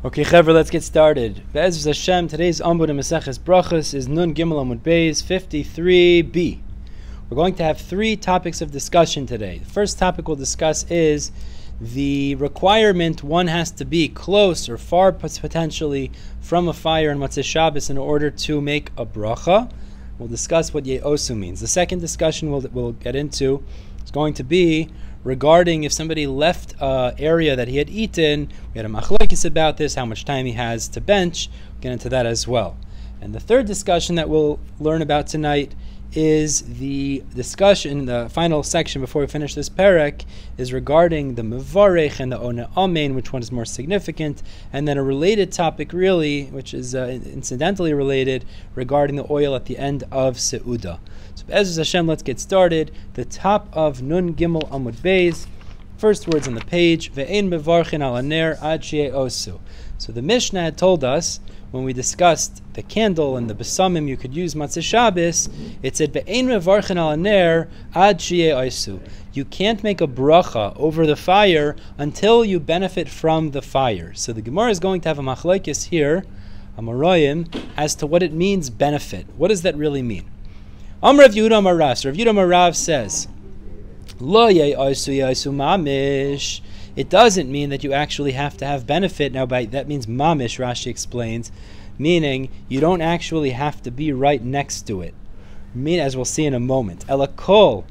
Okay, Chaver, let's get started. Be'ez Hashem, today's Amud and Maseches Berachos is Nun Gimel Amud Beis 53b. We're going to have three topics of discussion today. The first topic we'll discuss is the requirement one has to be close or far potentially from a fire on Motzei Shabbos in order to make a bracha. We'll discuss what Yeosu means. The second discussion we'll get into is going to be regarding if somebody left an area that he had eaten. We had a machlokes about this, how much time he has to bench. We'll get into that as well. And the third discussion that we'll learn about tonight is the discussion, the final section before we finish this perek, is regarding the mevarech and the ona amen, which one is more significant, and then a related topic really, which is incidentally related, regarding the oil at the end of Seudah. So Be'ez Hashem, let's get started. The top of Nun Gimel Amud Beis, first words on the page, Ve'ein mevarchin al haner ad she'osu. So the Mishnah had told us, when we discussed the candle and the besamim you could use Motzei Shabbos, it said Ve'ein mevarchin al haner ad she'osu. You can't make a bracha over the fire until you benefit from the fire. So the Gemara is going to have a machlokes here, a Amoraim, as to what it means benefit. What does that really mean? Rav Yehuda Maras. Rav Yehuda Marav says, Lo ye'osu mamish. It doesn't mean that you actually have to have benefit. Now, by that means mamish, Rashi explains, meaning you don't actually have to be right next to it. As we'll see in a moment. Elakol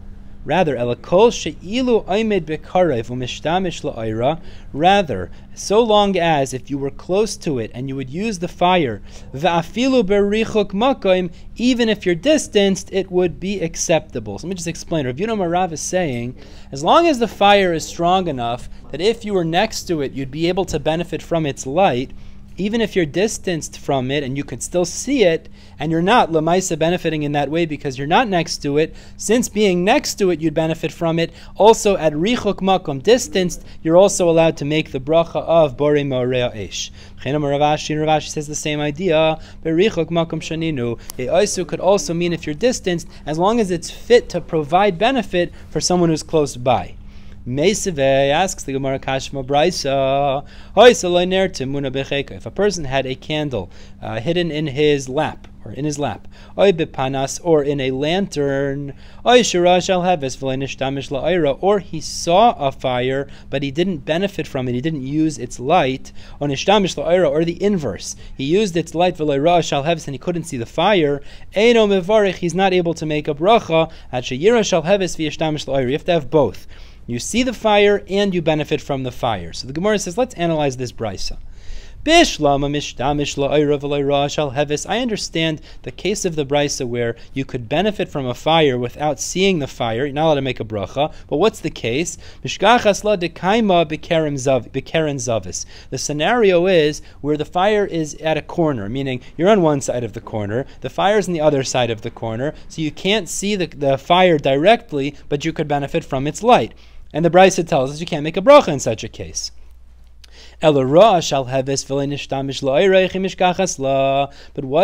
she'ilu oimed bekarev u'mishtamish la'ira. Rather, so long as if you were close to it and you would use the fire, va'afilu berichuk makoim, even if you're distanced, it would be acceptable. So let me just explain. Rav Yehuda Marav is saying, as long as the fire is strong enough that if you were next to it, you'd be able to benefit from its light, even if you're distanced from it and you could still see it, and you're not lemaisa benefiting in that way because you're not next to it, since being next to it you'd benefit from it, also at richuk makom, distanced, you're also allowed to make the bracha of borei ma'orea esh. Ravashi says the same idea. Berichuk makom shaninu. Ye'osu could also mean if you're distanced, as long as it's fit to provide benefit for someone who's close by. Meiseve asks the Gemara Kashma Braisa, if a person had a candle hidden in his lap, or in or in a lantern, or he saw a fire but he didn't benefit from it, he didn't use its light, or the inverse, he used its light and he couldn't see the fire, he's not able to make a bracha. You have to have both. You see the fire and you benefit from the fire. So the Gemara says, let's analyze this brisa. I understand the case of the brisa where you could benefit from a fire without seeing the fire. You're not allowed to make a bracha. But what's the case? The scenario is where the fire is at a corner, meaning you're on one side of the corner, the fire's on the other side of the corner, so you can't see the fire directly, but you could benefit from its light. And the brisa tells us you can't make a bracha in such a case. But what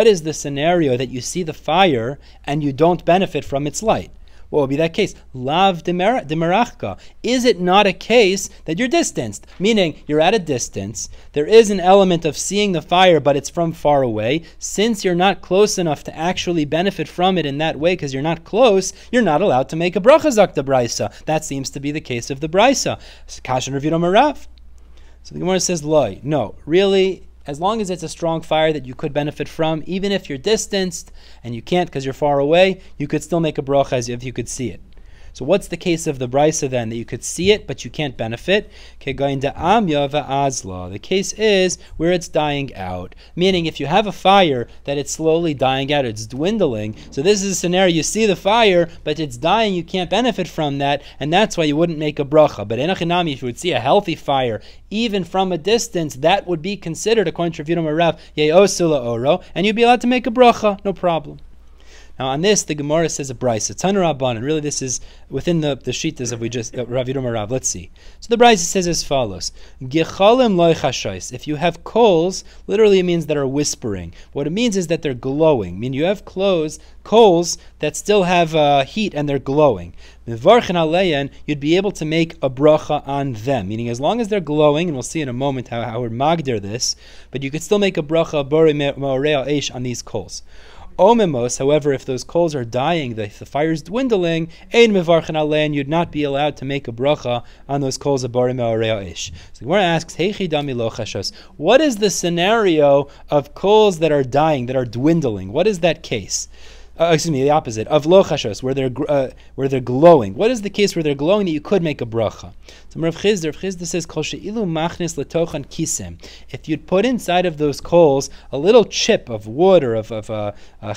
is the scenario that you see the fire and you don't benefit from its light? What would be that case? Lav demerachka. Is it not a case that you're distanced? Meaning, you're at a distance, there is an element of seeing the fire, but it's from far away. Since you're not close enough to actually benefit from it in that way, because you're not close, you're not allowed to make a bracha zakta brisa. That seems to be the case of the brisa. Kashan Rav Yehuda Marav. So the Gemara says, Loi. No, really, as long as it's a strong fire that you could benefit from, even if you're distanced and you can't because you're far away, you could still make a bracha as if you could see it. So what's the case of the brisa then, that you could see it but you can't benefit? The case is where it's dying out. Meaning if you have a fire that it's slowly dying out, it's dwindling. So this is a scenario, you see the fire but it's dying, you can't benefit from that, and that's why you wouldn't make a bracha. But enachinami, if you would see a healthy fire, even from a distance, that would be considered, according to Rav Yehuda Marav, ye'osu la'oro, and you'd be allowed to make a bracha, no problem. Now on this, the Gemara says a brisa. Tanur Rabban, and really this is within the shittas of we just Rav Yidom Rav. Let's see. So the brisa says as follows: Gechalim loy chashos. If you have coals, literally it means that are whispering. What it means is that they're glowing. I mean, you have coals that still have heat and they're glowing. Mevarchen aleyan, you'd be able to make a bracha on them. Meaning, as long as they're glowing, and we'll see in a moment how we're magdir this, but you could still make a bracha borei me'orei eish on these coals. Omemos, however, if those coals are dying, the fire's dwindling, ein mevarchen alein, you'd not be allowed to make a bracha on those coals of borei me'orei eish. So the Gemara asks, heichi dami lo chashos. What is the scenario of coals that are dying, that are dwindling? What is that case? The opposite of lo chashos, where they're glowing. What is the case where they're glowing that you could make a bracha? So Rav Chizda says, Kol she'ilu machnis letochan kisem. If you'd put inside of those coals a little chip of wood or of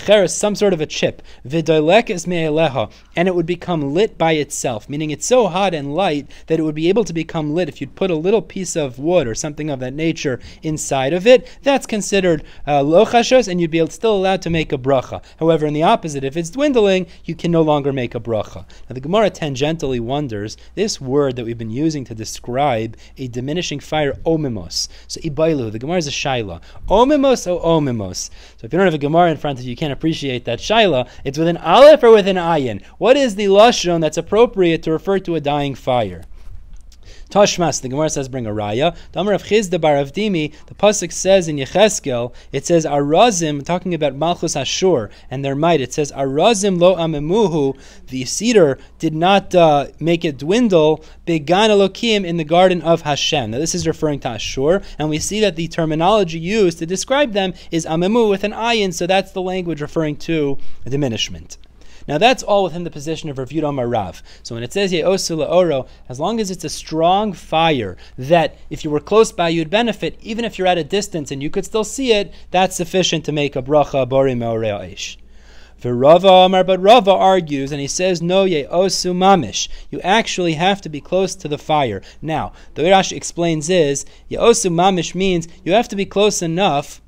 cheres, some sort of a chip, v'doilekes me'eleha, and it would become lit by itself, meaning it's so hot and light that it would be able to become lit. If you'd put a little piece of wood or something of that nature inside of it, that's considered lo chashos, and you'd be still allowed to make a bracha. However, in the opposite, if it's dwindling, you can no longer make a bracha. Now the Gemara tangentially wonders, this word that we've been using to describe a diminishing fire, omimos. So ibailu, the Gemara is a shaila. Omimos o omimos. So if you don't have a Gemara in front of you, you can't appreciate that shaila. It's with an aleph or with an ayin. What is the lashon that's appropriate to refer to a dying fire? Tashmas, the Gemara says, bring a raya. Damar of Chizda bar Avdimi, the pasuk says in Yecheskel, it says Arazim, talking about Malchus Ashur and their might. It says Arazim lo amemuhu, the cedar did not make it dwindle. Began Elokim, in the garden of Hashem. Now this is referring to Ashur, and we see that the terminology used to describe them is amemu with an ayin, so that's the language referring to a diminishment. Now that's all within the position of Rav Yidom Rav. So when it says Ye'osu la'oro, as long as it's a strong fire that if you were close by you'd benefit, even if you're at a distance and you could still see it, that's sufficient to make a bracha borei me'orei eish. But Rava argues, and he says, no, Ye'osu mamish. You actually have to be close to the fire. Now, the way Rashi explains is, Ye'osu mamish means you have to be close enough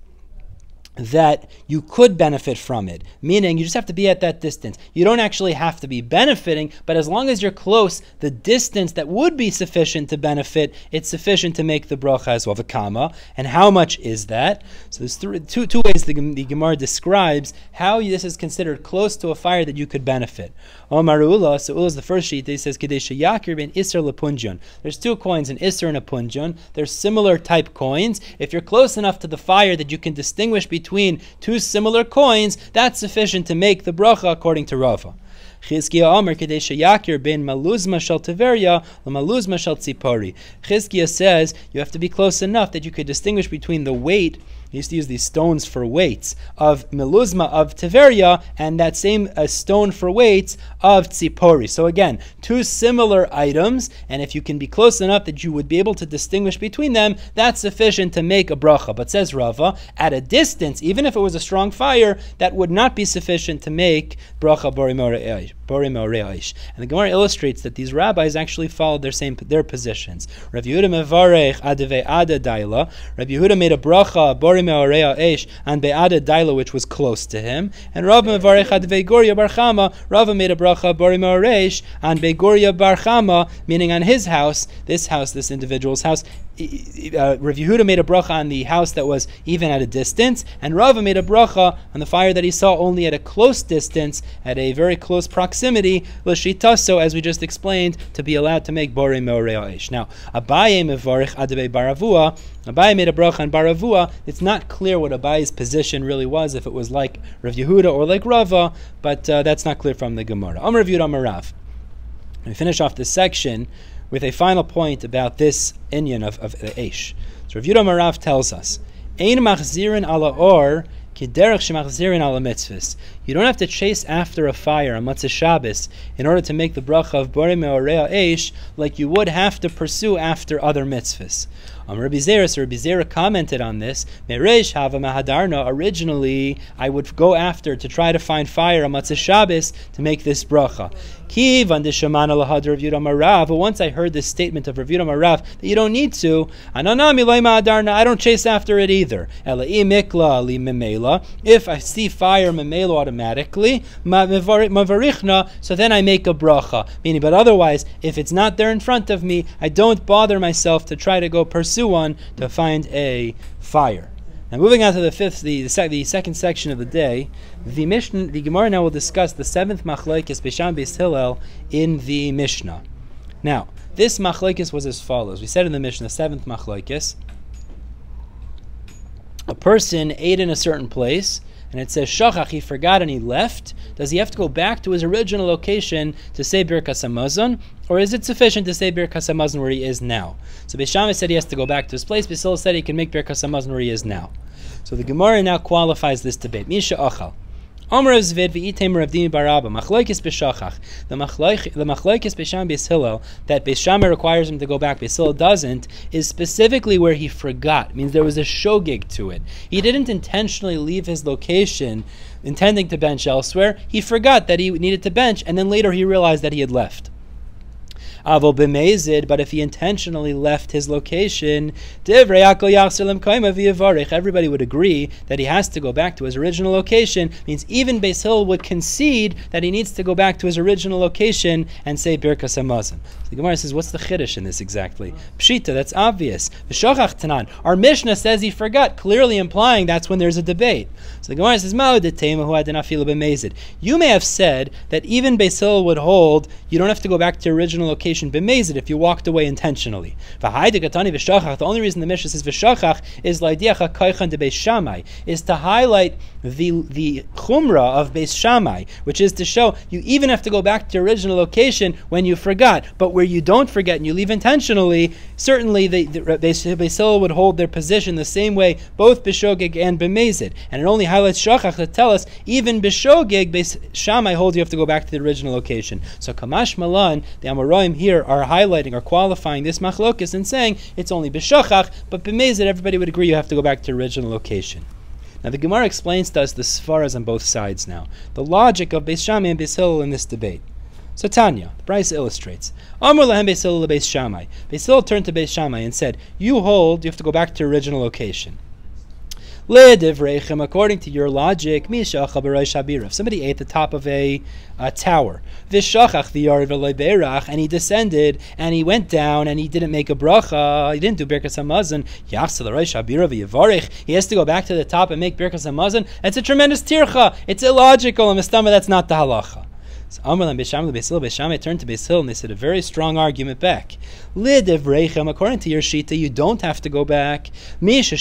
that you could benefit from it, meaning you just have to be at that distance. You don't actually have to be benefiting, but as long as you're close, the distance that would be sufficient to benefit, it's sufficient to make the bracha as well. V'kama, and how much is that? So there's two ways the Gemara describes how this is considered close to a fire that you could benefit. Omar Ula, so Ula is the first sheet. He says Kadesha Yakir ben Isser lepunjon. There's two coins, an Isser and a punjon. They're similar type coins. If you're close enough to the fire that you can distinguish between two similar coins, that's sufficient to make the bracha according to Rava. Chizkiah says you have to be close enough that you could distinguish between the weight. He used to use these stones for weights of meluzma of Tiveria and that same stone for weights of tzipori. So again, two similar items, and if you can be close enough that you would be able to distinguish between them, that's sufficient to make a bracha. But says Rava, at a distance, even if it was a strong fire, that would not be sufficient to make bracha borei me'orei eish. And the Gemara illustrates that these rabbis actually followed their positions. Rav Yehuda mevarech adevei ada daila. Rav Yehuda made a bracha borei me'orei eish and be'ada daila, which was close to him. And Rav mevarech adevei goria bar chama. Rav made a bracha borei me'orei eish and be'goria bar chama, meaning on his house, this individual's house. Rav Yehuda made a bracha on the house that was even at a distance, and Rava made a bracha on the fire that he saw only at a close distance, at a very close proximity, l'shitaso, as we just explained, to be allowed to make borei me'orei eish. Now, Abaye mevarich adebei baravua. Abaye made a bracha on baravua. It's not clear what Abaye's position really was, if it was like Rav Yehuda or like Rava, but that's not clear from the Gemara. Amar Rav Yehuda Amar Rav. We finish off this section with a final point about this inyan of the Eish. So Rav Yehuda Amar Rav tells us, Ein machzirin ala or ki derech shemachzirin ala mitzvahs. You don't have to chase after a fire on Matzah Shabbos in order to make the bracha of borei me'orei eish like you would have to pursue after other mitzvahs. Rabbi Zera commented on this. Mereish hava mahadarna. Originally, I would go after to try to find fire on Matzah Shabbos to make this bracha. But once I heard this statement of Rav Yudah Marav that you don't need to, I don't chase after it either. If I see fire memela automatically, so then I make a bracha. Meaning, but otherwise, if it's not there in front of me, I don't bother myself to try to go pursue one to find a fire. Now, moving on to the second section of the day, the Gemara now will discuss the seventh machlokes Beisham Beis Hillel in the Mishnah. Now, this machlokes was as follows. We said in the Mishnah, seventh machlokes, a person ate in a certain place, and it says shachach, he forgot and he left. Does he have to go back to his original location to say Birkas Hamazon, or is it sufficient to say Birkas Hamazon where he is now? So Beis Shammai said he has to go back to his place. Beis Hillel said he can make Birkas Hamazon where he is now. So the Gemara now qualifies this debate. Misha achal. Omer Zvid v'item Rav Dimi Barabba machlokes b'shachach. The machlokes Beisham Beis Hillel that Beis Shammai requires him to go back, Beis Hillel doesn't, is specifically where he forgot. It means there was a shogig to it. He didn't intentionally leave his location intending to bench elsewhere. He forgot that he needed to bench, and then later he realized that he had left. Avol b'mezid, but if he intentionally left his location, everybody would agree that he has to go back to his original location. Means even Beis Hillel would concede that he needs to go back to his original location and say Birkas Hamazon. So the Gemara says, what's the chiddush in this exactly? Pshita, that's obvious. V'shachach tanan. Our Mishnah says he forgot, clearly implying that's when there's a debate. So the Gemara says, you may have said that even Beis Hillel would hold you don't have to go back to your original location b'mezid if you walked away intentionally. The only reason the Mishnah says v'shachach is laidiacha koichan de Beis Shammai, is to highlight the chumrah of Beis Shammai, which is to show you even have to go back to your original location when you forgot, but where you don't forget and you leave intentionally, certainly the Beis Hillel would hold their position the same way, both b'shogig and b'mezid. And it only highlights shachach to tell us even b'shogig Beis Shammai holds you have to go back to the original location. So kamash malan, the Amoraim here are highlighting or qualifying this machlokes and saying it's only b'shachach, but b'mezid everybody would agree you have to go back to original location. Now the Gemara explains to us the svaras on both sides now, the logic of Beis Shammai and Beis Hillel in this debate. So Tanya, the Bryce illustrates. Amr lahem Beis Hillel Beis Shammai. Beis Hillel turned to Beis Shammai and said, you hold, you have to go back to your original location. According to your logic, if somebody ate the top of a tower, and he descended, and he went down, and he didn't make a bracha, he didn't do Birkas Hamazon, he has to go back to the top and make Birkas Hamazon. That's a tremendous tircha. It's illogical, and Mistama, that's not the halacha. So Amr Beis Shammai turned to Beis Hillel and they said a very strong argument back. According to your shita, you don't have to go back. If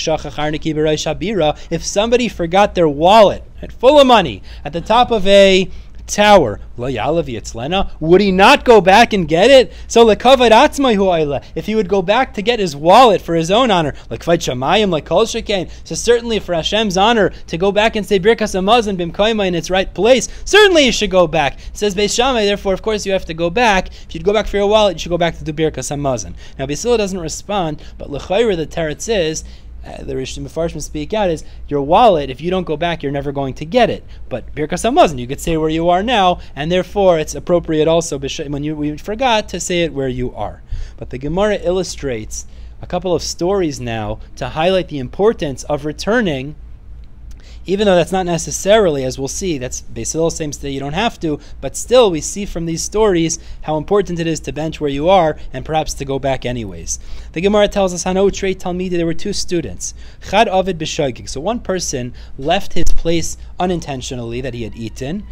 somebody forgot their wallet full of money at the top of a tower, would he not go back and get it? So if he would go back to get his wallet for his own honor, so certainly for Hashem's honor to go back and say Birkas Hamazon b'mkoima in its right place, certainly you should go back. It says Beis Shammai, therefore of course you have to go back. If you'd go back for your wallet, you should go back to do Birkas Hamazon. Now Beis Hillel doesn't respond, but l'chayra the teretz is, the Rishon Mefarshim speak out, is your wallet, if you don't go back, you're never going to get it. But Birkas Hamazon, you could say where you are now, and therefore it's appropriate also when we forgot to say it where you are. But the Gemara illustrates a couple of stories now to highlight the importance of returning, even though that's not necessarily, as we'll see, that's Beis Hillel seems that you don't have to, but still we see from these stories how important it is to bench where you are and perhaps to go back anyways. The Gemara tells us, Hano Trei Talmidi, there were two students. Chad Ovid b'shogig. So one person left his place unintentionally that he had eaten,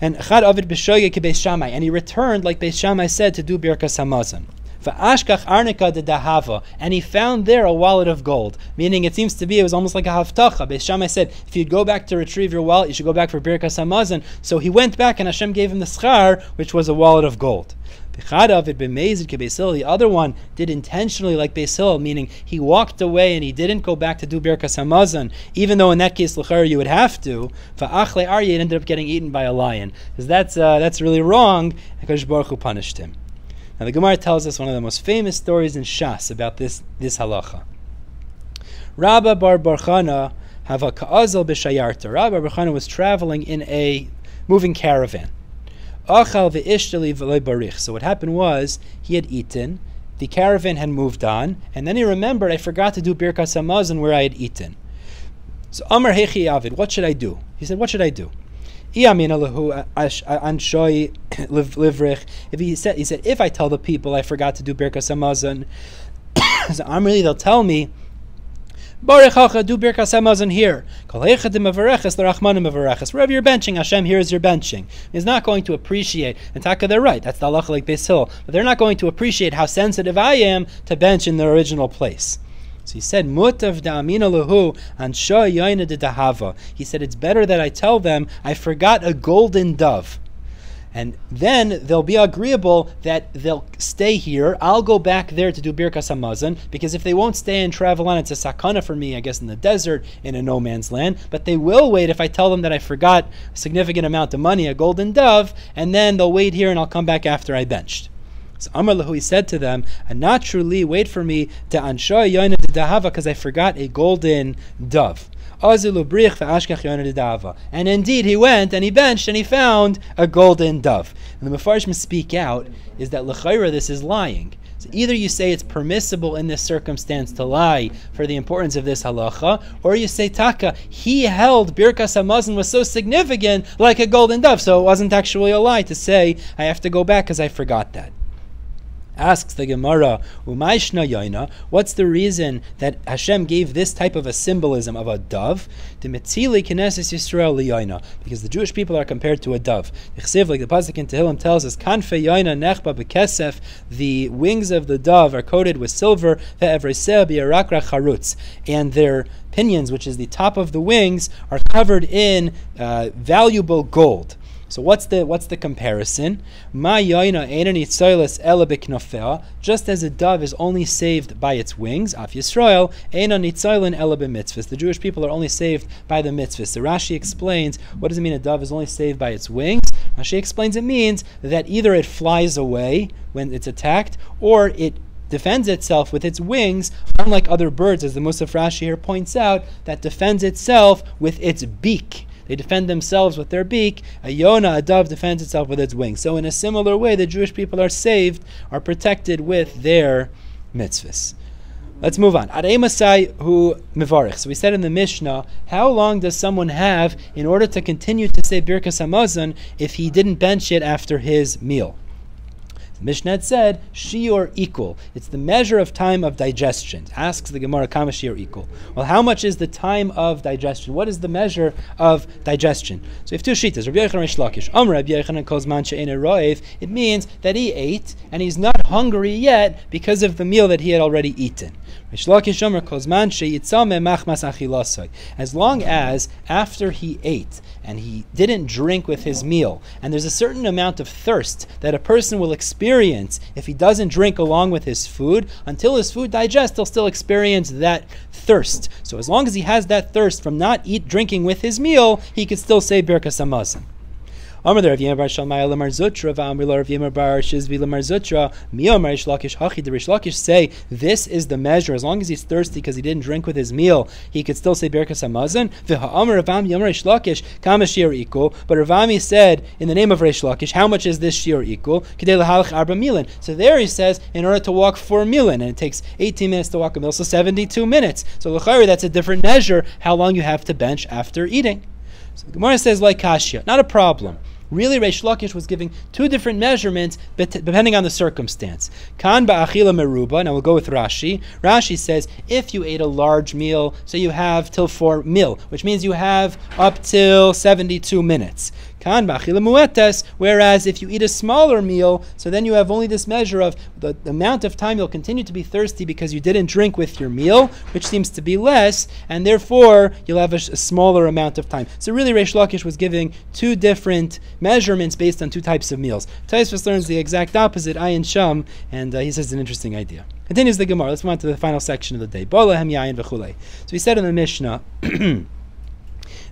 and Chad Ovid b'shogig Beis Shammai, and he returned like Beis Shammai said to do Birkas Hamazon. And he found there a wallet of gold, meaning it seems to be it was almost like a haftacha. Beis Shammai said, if you'd go back to retrieve your wallet, you should go back for Birkas Hamazon. So he went back and Hashem gave him the schar, which was a wallet of gold. The other one did intentionally like Beis Hillel, meaning he walked away and he didn't go back to do Birkas Hamazon, even though in that case l'chayr you would have to. It ended up getting eaten by a lion, because that's really wrong. HaKadosh Baruch Hu punished him. Now the Gemara tells us one of the most famous stories in Shas about this halacha. Rabba bar Barchana have a ka'azal b'shayarta. Rabba bar Barchana was traveling in a moving caravan. Achal ve'ishtali v'lei barich. So what happened was, he had eaten, the caravan had moved on, and then he remembered, I forgot to do Birkas Hamazon where I had eaten. So Amar Hechi Avid, what should I do? He said, what should I do? If he said, if I tell the people I forgot to do Birkas Hamazon, so they'll tell me, Baruch Hacha, do Birkas Hamazon here. Wherever you're benching, Hashem hears your benching. He's not going to appreciate, and Taka, they're right, that's the halacha like Beis Hill, but they're not going to appreciate how sensitive I am to bench in the original place. So he said, Mutav da'amina lahu ansha yaina de dahava. He said, it's better that I tell them I forgot a golden dove. And then they'll be agreeable that they'll stay here. I'll go back there to do Birkas Hamazon, because if they won't stay and travel on, it's a sakana for me, I guess, in the desert, in a no man's land. But they will wait if I tell them that I forgot a significant amount of money, a golden dove, and then they'll wait here and I'll come back after I benched. So Amar lahu, he said to them, naturally wait for me to ansha yoina de dahava, because I forgot a golden dove. And indeed he went and he benched and he found a golden dove. And the Mefarshim speak out is that l'chayra, this is lying. So either you say it's permissible in this circumstance to lie for the importance of this halacha, or you say Taka, he held Birkas Hamazon was so significant like a golden dove, so it wasn't actually a lie to say I have to go back because I forgot that. Asks the Gemara, Umayshna Yaina, what's the reason that Hashem gave this type of a symbolism of a dove? Because the Jewish people are compared to a dove. Like the pasuk in Tehillim tells us, Kanfe Yaina nechba bekesef, the wings of the dove are coated with silver, and their pinions, which is the top of the wings, are covered in valuable gold. So what's the comparison? Just as a dove is only saved by its wings, Af Yisrael, the Jewish people are only saved by the mitzvahs. So Rashi explains, what does it mean a dove is only saved by its wings? Rashi explains it means that either it flies away when it's attacked, or it defends itself with its wings, unlike other birds, as the Musaf Rashi here points out, that defends itself with its beak. They defend themselves with their beak. A Yona, a dove, defends itself with its wings. So in a similar way, the Jewish people are saved, are protected with their mitzvahs. Let's move on. Arei Masai hu mevarich. So we said in the Mishnah, how long does someone have in order to continue to say Birkas Hamazon if he didn't bench it after his meal? Mishnah said, shiur equal. It's the measure of time of digestion. Asks the Gemara, kama shiur equal. Well, how much is the time of digestion? What is the measure of digestion? So we have two shittas. Rabbi Yochanan Reish Lakish. Amar Rabbi Yochanan kol zman she'eino ro'ev. It means that he ate and he's not hungry yet because of the meal that he had already eaten. Reish Lakish Amar kol zman she'itzameh machmas achilasai. As long as after he ate and he didn't drink with his meal, and there's a certain amount of thirst that a person will experience if he doesn't drink along with his food, until his food digests, he'll still experience that thirst. So as long as he has that thirst from not drinking with his meal, he could still say Birkas Hamazon. Amar Rav Yemar bar Shalmai lemar Zutra, v'amri Rav Yemar bar Shizvi lemar Zutra. Miyomar Reish Lakish hachi. The Reish Lakish say this is the measure. As long as he's thirsty because he didn't drink with his meal, he could still say Birkas Hamazon. V'ha'amar Rav Yemar Reish Lakish kama shiur equal. But Ravami said in the name of Reish Lakish, how much is this shiur equal? K'dei lahalach arba milin. So there he says in order to walk 4 milin, and it takes 18 minutes to walk a mil, so 72 minutes. So l'chayri, that's a different measure how long you have to bench after eating. So the Gemara says like kashya, not a problem. Really, Reish Lakish was giving two different measurements depending on the circumstance. Kan ba'achila meruba. Now we'll go with Rashi. Rashi says if you ate a large meal, so you have till 4 mil, which means you have up till 72 minutes. Kan ba'achila muetes. Whereas if you eat a smaller meal, so then you have only this measure of the amount of time you'll continue to be thirsty because you didn't drink with your meal, which seems to be less, and therefore you'll have a smaller amount of time. So really, Reish Lakish was giving two different measurements based on two types of meals. Taisvus learns the exact opposite, Ayin Sham, and he says an interesting idea. Continues the Gemara. Let's move on to the final section of the day. So he said in the Mishnah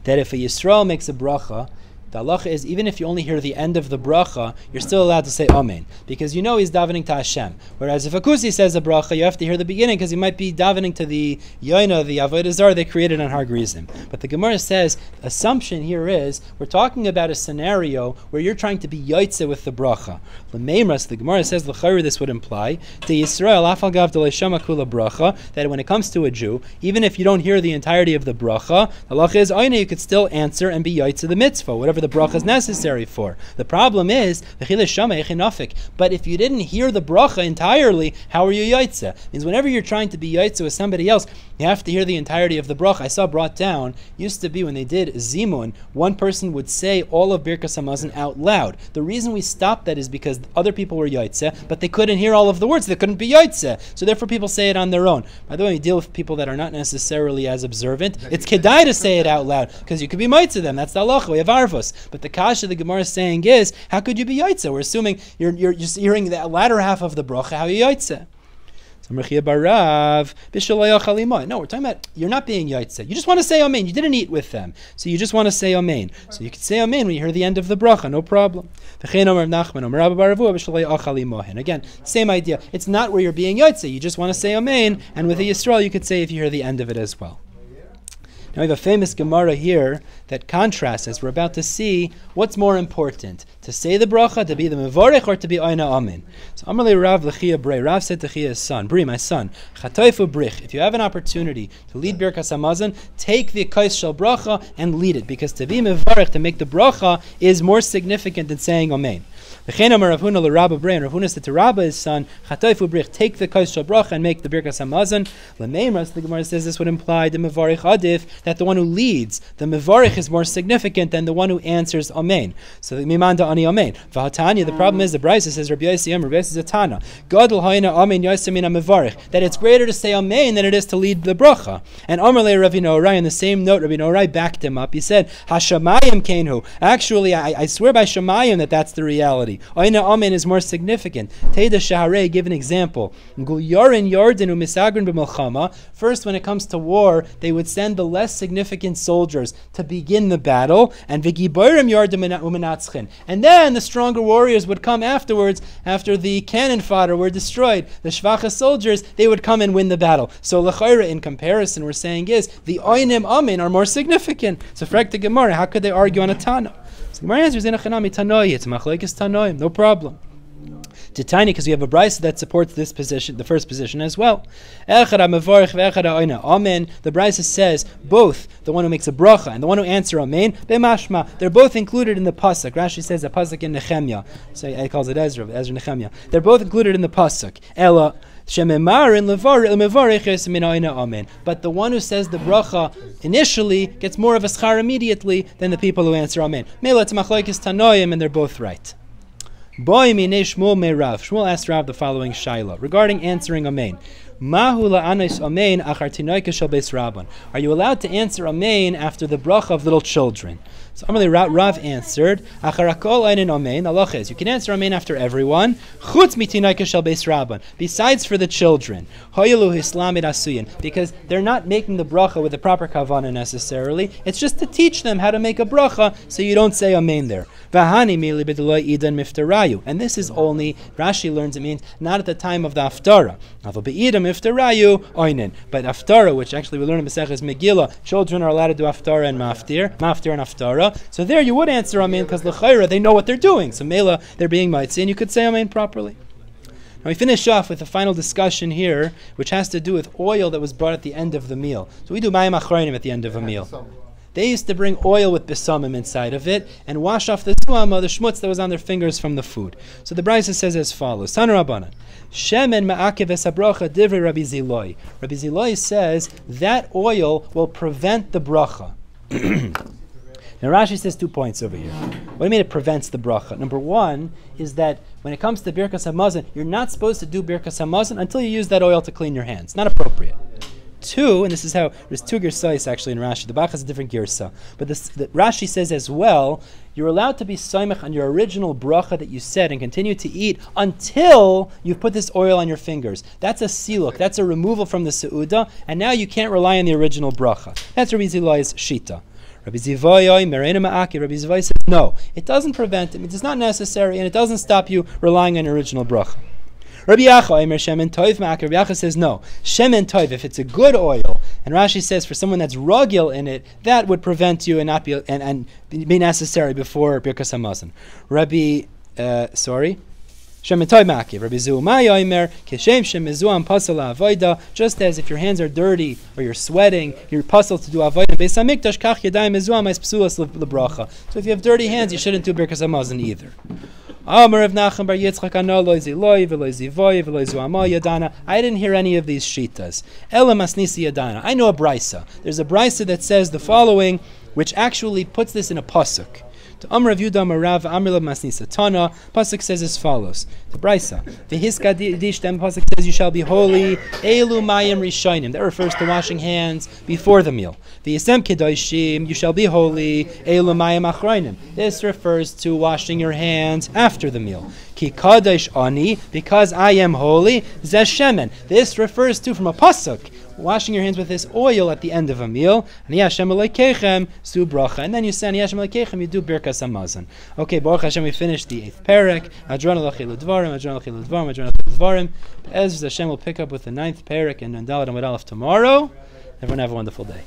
that if a Yisrael makes a bracha, The halacha is, even if you only hear the end of the bracha, you're still allowed to say Amen, because you know he's davening to Hashem. Whereas if a kusi says a bracha, you have to hear the beginning, because he might be davening to the Yoina, the Avodah Zarah they created on Har Gerizim. But the Gemara says, assumption here is, we're talking about a scenario where you're trying to be Yaitze with the bracha. L'meimras, the Gemara says, l'chayr, this would imply, to Yisrael, afal gav d'leishama kula bracha, that when it comes to a Jew, even if you don't hear the entirety of the bracha, the halacha is, you could still answer and be Yaitze the mitzvah, whatever the bracha is necessary for. The problem is, but if you didn't hear the bracha entirely, how are you Yaitze? Means whenever you're trying to be Yaitze with somebody else, you have to hear the entirety of the bracha. I saw brought down, used to be when they did Zimun, one person would say all of Birkas Hamazon out loud. The reason we stopped that is because other people were Yaitze, but they couldn't hear all of the words, they couldn't be Yaitze. So therefore people say it on their own. By the way, we deal with people that are not necessarily as observant. It's kedai to say it out loud, because you could be Yaitze them. That's the halacha. We have arvos. But the kasha the Gemara is saying is, how could you be Yaitze? We're assuming you're just hearing the latter half of the bracha, how are you Yaitze? No, we're talking about you're not being Yaitze. You just want to say Amen. You didn't eat with them, so you just want to say Amen. So you can say Amen when you hear the end of the bracha, no problem. Again, same idea. It's not where you're being Yaitze. You just want to say Amen, and with a Yisrael you could say if you hear the end of it as well. Now we have a famous Gemara here that contrasts, as we're about to see, what's more important, to say the bracha, to be the mevorech, or to be oina amen. So Amalei Rav L'chia Brei, Rav said to Chia's son, Bri, my son, chatoifu brich, if you have an opportunity to lead Birkas Hamazon, take the kais shel bracha and lead it, because to be mevorech, to make the bracha, is more significant than saying amen. V'chein amar Rav Huna l'Rabba Brei, and Rav Huna said to Rabba his son, chatoifu brich, take the kais shel bracha and make the Birkas Hamazon. L'meimras, the Gemara says this would imply the mevorech adif, that the one who leads, the mevorech, is more significant than the one who answers amen. So the mimanda ani amen. V'hatanya, the problem is the Brisa says Rabbi Yossi Rabbi Yossi is a Tana. Gadol hayna amen yosemina mevorech, that it's greater to say amen than it is to lead the bracha. And Amar le Rabbi Norai, on the same note, Rabbi Norai backed him up. He said, Hashamayim kenhu. Actually, I swear by Shamayim that's the reality. Ayna amen is more significant. Teda shaharei, give an example. Gul yarin yardenu misagrin b'melchama. First, when it comes to war, they would send the less significant soldiers to begin the battle, and v'giborim yardim u'menatzchin. And then the stronger warriors would come afterwards, after the cannon fodder were destroyed. The shvacha soldiers, they would come and win the battle. So l'chayra, in comparison, we're saying is, the oynim amen are more significant. So frek the Gemara, how could they argue on a Tana? So the Gemara answers, it's machlekes tanoim, no problem. To tiny, because we have a brisa that supports this position, the first position as well. Amen. The brisa says both the one who makes a bracha and the one who answers amen, b'mashma, they're both included in the pasuk. Rashi says a pasuk in Nehemiah. So he calls it Ezra Nehemiah. They're both included in the pasuk. Ella. But the one who says the bracha initially gets more of a schar immediately than the people who answer amen. And they're both right. Shmuel asked Rav the following shaila regarding answering amen. Are you allowed to answer amen after the bracha of little children? So Rav answered, you can answer amen after everyone, besides for the children, because they're not making the bracha with the proper kavanah necessarily. It's just to teach them how to make a bracha, so you don't say amen there. And this is only, Rashi learns it means not at the time of the haftarah. But haftarah, which actually we learn in Maseches Megillah, children are allowed to do haftarah and maftir and haftarah. So there you would answer amen, because l'chayra, they know what they're doing. So mela, they're being mitzvah, and you could say amen properly. Now we finish off with a final discussion here, which has to do with oil that was brought at the end of the meal. So we do mayim achronim at the end of a meal. They used to bring oil with besamim inside of it and wash off the suama, the shmutz that was on their fingers from the food. So the Brisa says as follows: Tanu Rabbanan, Shemen ma'akev esabrocha divrei Rabbi Ziloi. Rabbi Ziloi says that oil will prevent the bracha. Now Rashi says 2 points over here. What do you mean it prevents the bracha? Number one is that when it comes to Birkas Hamazon, you're not supposed to do Birkas Hamazon until you use that oil to clean your hands. Not appropriate. Two, and this is how, there's two girsais actually in Rashi. The Bach has a different girsa. But the Rashi says as well, you're allowed to be soymech on your original bracha that you said and continue to eat until you've put this oil on your fingers. That's a siluk. That's a removal from the seuda, and now you can't rely on the original bracha. That's Rabbi Zilai's shita. Rabbi Zivai says, no, it doesn't prevent it. It is not necessary, and it doesn't stop you relying on original bracha. Rabbi Yacha says no. Shemen toiv, if it's a good oil, and Rashi says for someone that's ragil in it, that would prevent you and not be be necessary before Birkas Hamazon. Shemen toiv ma'akiv. Rabbi Zu'ma yomer kishem shemezuam pasal avoda. Just as if your hands are dirty or you're sweating, you're pasal to do avoda. Beis Hamikdash kach yadayim mezuam es psulas lebracha. So if you have dirty hands, you shouldn't do Birkas Hamazon either. I didn't hear any of these shitas. I know a brisa. There's a brisa that says the following, which actually puts this in a pasuk. To Amr Rav Yudah Amar Rav Amr Lav Masnisa Tana, pasuk says as follows: the brisa, the Hiska Dish, then pasuk says you shall be holy. Elu Mayim Rishonim. That refers to washing hands before the meal. The Yisem Kedoshim, you shall be holy. Elu Mayim Achroinim. This refers to washing your hands after the meal. Ki Kadosh Ani, because I am holy. Zeh Shemen. This refers to from a pasuk, washing your hands with this oil at the end of a meal. And Yashem Alekeichem Su Bracha. And then you say Yashem Alekeichem, you do Birkas Hamazon. Okay, Baruch Hashem, we finished the 8th parak. Adron Lachilu Dvarim, Adron Lachilu Dvarim, Adron Lachilu Dvarim. Ezra Hashem will pick up with the 9th parak and Dalet Amud Aleph tomorrow. Everyone have a wonderful day.